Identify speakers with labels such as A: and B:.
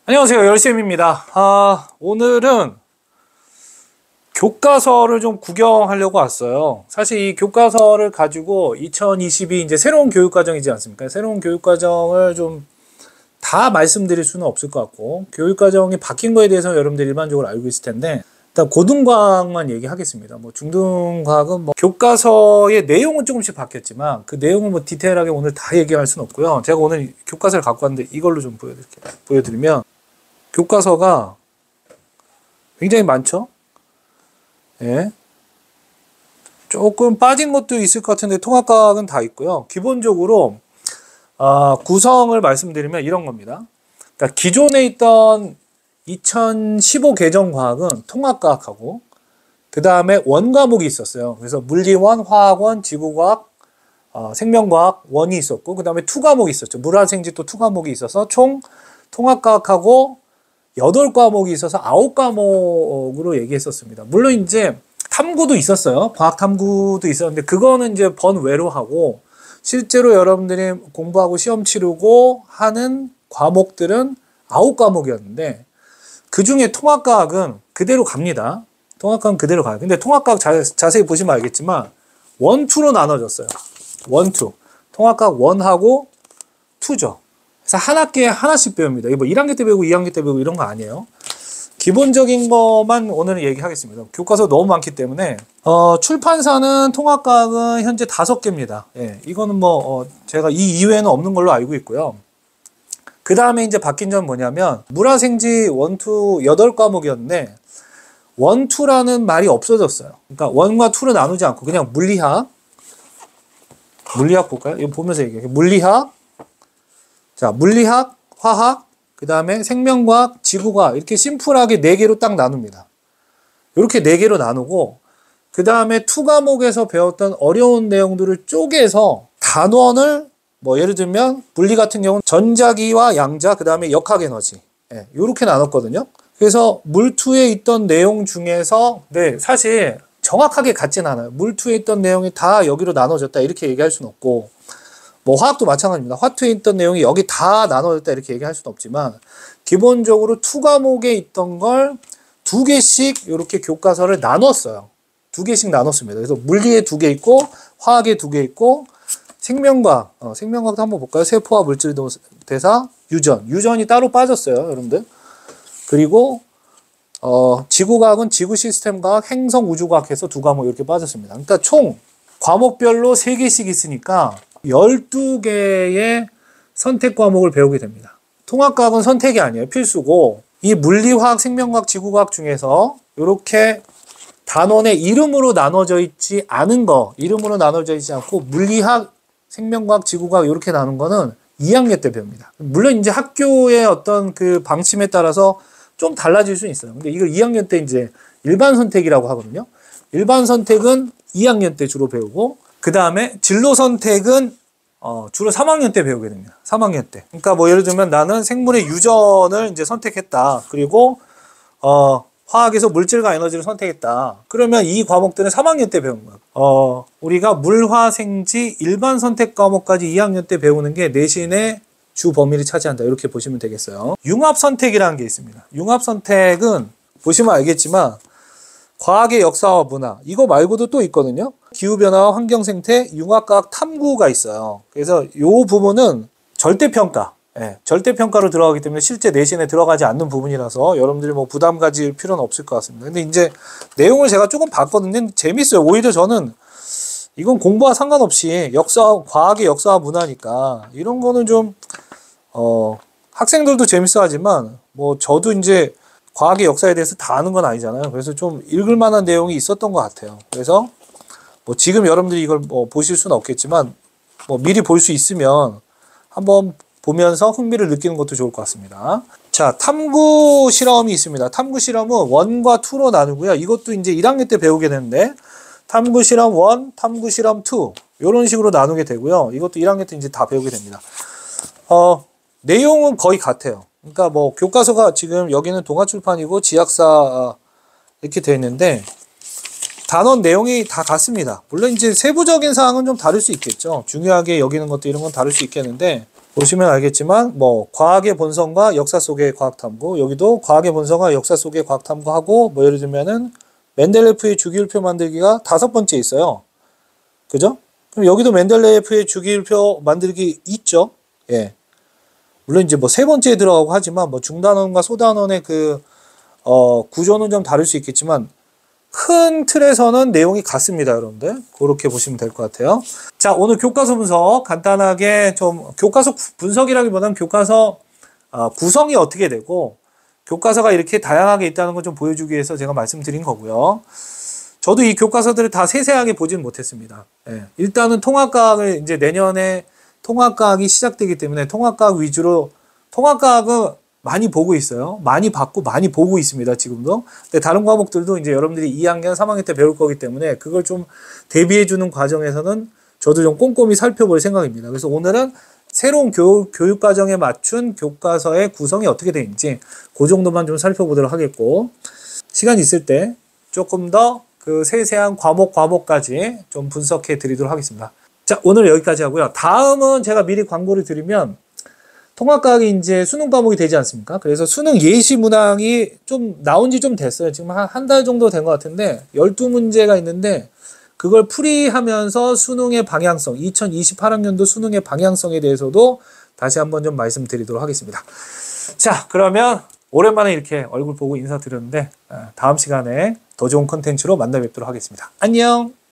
A: 안녕하세요, 열쌤입니다. 오늘은 교과서를 좀 구경하려고 왔어요. 사실 이 교과서를 가지고 2022 이제 새로운 교육과정이지 않습니까? 새로운 교육과정을 좀 다 말씀드릴 수는 없을 것 같고, 교육과정이 바뀐 거에 대해서 여러분들 일반적으로 알고 있을 텐데, 일단 고등과학만 얘기하겠습니다. 뭐 중등과학은 뭐 교과서의 내용은 조금씩 바뀌었지만 그 내용을 뭐 디테일하게 오늘 다 얘기할 수는 없고요. 제가 오늘 교과서를 갖고 왔는데 이걸로 좀 보여드리면 교과서가 굉장히 많죠. 예. 조금 빠진 것도 있을 것 같은데 통합과학은 다 있고요. 기본적으로 구성을 말씀드리면 이런 겁니다. 그러니까 기존에 있던 2015 개정과학은 통합과학하고 그 다음에 원과목이 있었어요. 그래서 물리원, 화학원, 지구과학, 생명과학 원이 있었고 그 다음에 투과목이 있었죠. 물화생지 또 투과목이 있어서 총 통합과학하고 8과목이 있어서 9과목으로 얘기했었습니다. 물론 이제 탐구도 있었어요. 과학 탐구도 있었는데 그거는 이제 번외로 하고 실제로 여러분들이 공부하고 시험 치르고 하는 과목들은 9과목이었는데 그 중에 통합과학은 그대로 갑니다. 통합과학은 그대로 가요. 근데 통합과학 자세히 보시면 알겠지만 1, 2로 나눠졌어요. 1, 2. 통합과학 1하고 2죠. 그래서 한 학기에 하나씩 배웁니다. 이거 뭐 1학기 때 배우고 2학기 때 배우고 이런 거 아니에요. 기본적인 것만 오늘은 얘기하겠습니다. 교과서 너무 많기 때문에 출판사는 통합과학은 현재 5개입니다. 예, 이거는 뭐 제가 이 이외에는 없는 걸로 알고 있고요. 그 다음에 이제 바뀐 점은 뭐냐면 물화생지 1, 2, 8과목이었는데 1, 2라는 말이 없어졌어요. 그러니까 1과 2로 나누지 않고 그냥 물리학 볼까요? 이거 보면서 얘기해요. 물리학, 화학, 그 다음에 생명과학, 지구과학 이렇게 심플하게 4개로 딱 나눕니다. 이렇게 4개로 나누고 그 다음에 2과목에서 배웠던 어려운 내용들을 쪼개서 단원을 뭐 예를 들면 물리 같은 경우는 전자기와 양자, 그 다음에 역학에너지 이렇게 나눴거든요. 그래서 물2에 있던 내용 중에서 사실 정확하게 같진 않아요. 물2에 있던 내용이 다 여기로 나눠졌다 이렇게 얘기할 수는 없고 뭐 화학도 마찬가지입니다. 화투에 있던 내용이 여기 다 나눠졌다 이렇게 얘기할 수는 없지만 기본적으로 2과목에 있던 걸 2개씩 이렇게 교과서를 나눴어요. 2개씩 나눴습니다. 그래서 물리에 2개 있고 화학에 2개 있고 생명과학, 생명과학도 한번 볼까요? 세포와 물질 대사, 유전이 따로 빠졌어요, 여러분들. 그리고 지구과학은 지구 시스템과학, 행성 우주과학 해서 2과목 이렇게 빠졌습니다. 그러니까 총 과목별로 3개씩 있으니까 12개의 선택 과목을 배우게 됩니다. 통합과학은 선택이 아니에요. 필수고 이 물리화학, 생명과학, 지구과학 중에서 이렇게 단원의 이름으로 나눠져 있지 않은 거, 이름으로 나눠져 있지 않고 물리학, 생명과학, 지구과학 이렇게 나눈 거는 2학년 때 배웁니다. 물론 이제 학교의 어떤 그 방침에 따라서 좀 달라질 수는 있어요. 근데 이걸 2학년 때 이제 일반 선택이라고 하거든요. 일반 선택은 2학년 때 주로 배우고 그 다음에 진로 선택은 주로 3학년 때 배우게 됩니다. 3학년 때. 그러니까 뭐 예를 들면 나는 생물의 유전을 이제 선택했다. 그리고 화학에서 물질과 에너지를 선택했다. 그러면 이 과목들은 3학년 때 배우는 거예요. 우리가 물화생지 일반 선택 과목까지 2학년 때 배우는 게 내신의 주 범위를 차지한다. 이렇게 보시면 되겠어요. 융합 선택이라는 게 있습니다. 융합 선택은 보시면 알겠지만 과학의 역사와 문화 이거 말고도 또 있거든요. 기후변화와 환경생태, 융합과학 탐구가 있어요. 그래서 이 부분은 절대평가 절대평가로 들어가기 때문에 실제 내신에 들어가지 않는 부분이라서 여러분들이 뭐 부담 가질 필요는 없을 것 같습니다. 근데 이제 내용을 제가 조금 봤거든요. 재밌어요. 오히려 저는 이건 공부와 상관없이 과학의 역사와 문화니까 이런 거는 좀 학생들도 재밌어 하지만 뭐 저도 이제 과학의 역사에 대해서 다 아는 건 아니잖아요. 그래서 좀 읽을 만한 내용이 있었던 것 같아요. 그래서 뭐 지금 여러분들이 이걸 뭐 보실 수는 없겠지만 뭐 미리 볼 수 있으면 한번 보면서 흥미를 느끼는 것도 좋을 것 같습니다. 자, 탐구 실험이 있습니다. 탐구 실험은 1과 2로 나누고요. 이것도 이제 1학년 때 배우게 되는데 탐구 실험 1, 탐구 실험 2 이런 식으로 나누게 되고요. 이것도 1학년 때 이제 다 배우게 됩니다. 내용은 거의 같아요. 그러니까 뭐 교과서가 지금 여기는 동아출판이고 지약사 이렇게 되어 있는데 단원 내용이 다 같습니다. 물론 이제 세부적인 사항은 좀 다를 수 있겠죠. 중요하게 여기는 것도 이런 건 다를 수 있겠는데 보시면 알겠지만 뭐 과학의 본성과 역사 속의 과학탐구, 여기도 과학의 본성과 역사 속의 과학탐구하고 뭐 예를 들면은 멘델레프의 주기율표 만들기가 5번째 있어요. 그죠? 그럼 여기도 멘델레프의 주기율표 만들기 있죠. 예. 물론 이제 뭐 3번째에 들어가고 하지만 뭐 중단원과 소단원의 그 구조는 좀 다를 수 있겠지만 큰 틀에서는 내용이 같습니다, 여러분들. 그렇게 보시면 될 것 같아요. 자, 오늘 교과서 분석 간단하게 좀 교과서 분석이라기보다는 교과서 구성이 어떻게 되고 교과서가 이렇게 다양하게 있다는 걸 좀 보여주기 위해서 제가 말씀드린 거고요. 저도 이 교과서들을 다 세세하게 보진 못했습니다. 예. 일단은 통합과학을 이제 내년에 통합과학이 시작되기 때문에 통합과학 위주로 통합과학은 많이 보고 있어요. 많이 받고 많이 보고 있습니다. 지금도. 근데 다른 과목들도 이제 여러분들이 2학년, 3학년 때 배울 거기 때문에 그걸 좀 대비해주는 과정에서는 저도 좀 꼼꼼히 살펴볼 생각입니다. 그래서 오늘은 새로운 교육 과정에 맞춘 교과서의 구성이 어떻게 되는지 그 정도만 좀 살펴보도록 하겠고, 시간 있을 때 조금 더 그 세세한 과목까지 좀 분석해 드리도록 하겠습니다. 자, 오늘 여기까지 하고요. 다음은 제가 미리 광고를 드리면 통합과학이 이제 수능 과목이 되지 않습니까? 그래서 수능 예시 문항이 좀 나온 지 좀 됐어요. 지금 한 달 정도 된 것 같은데 12문제가 있는데 그걸 풀이하면서 수능의 방향성, 2028학년도 수능의 방향성에 대해서도 다시 한번 좀 말씀드리도록 하겠습니다. 자, 그러면 오랜만에 이렇게 얼굴 보고 인사드렸는데 다음 시간에 더 좋은 컨텐츠로 만나 뵙도록 하겠습니다. 안녕!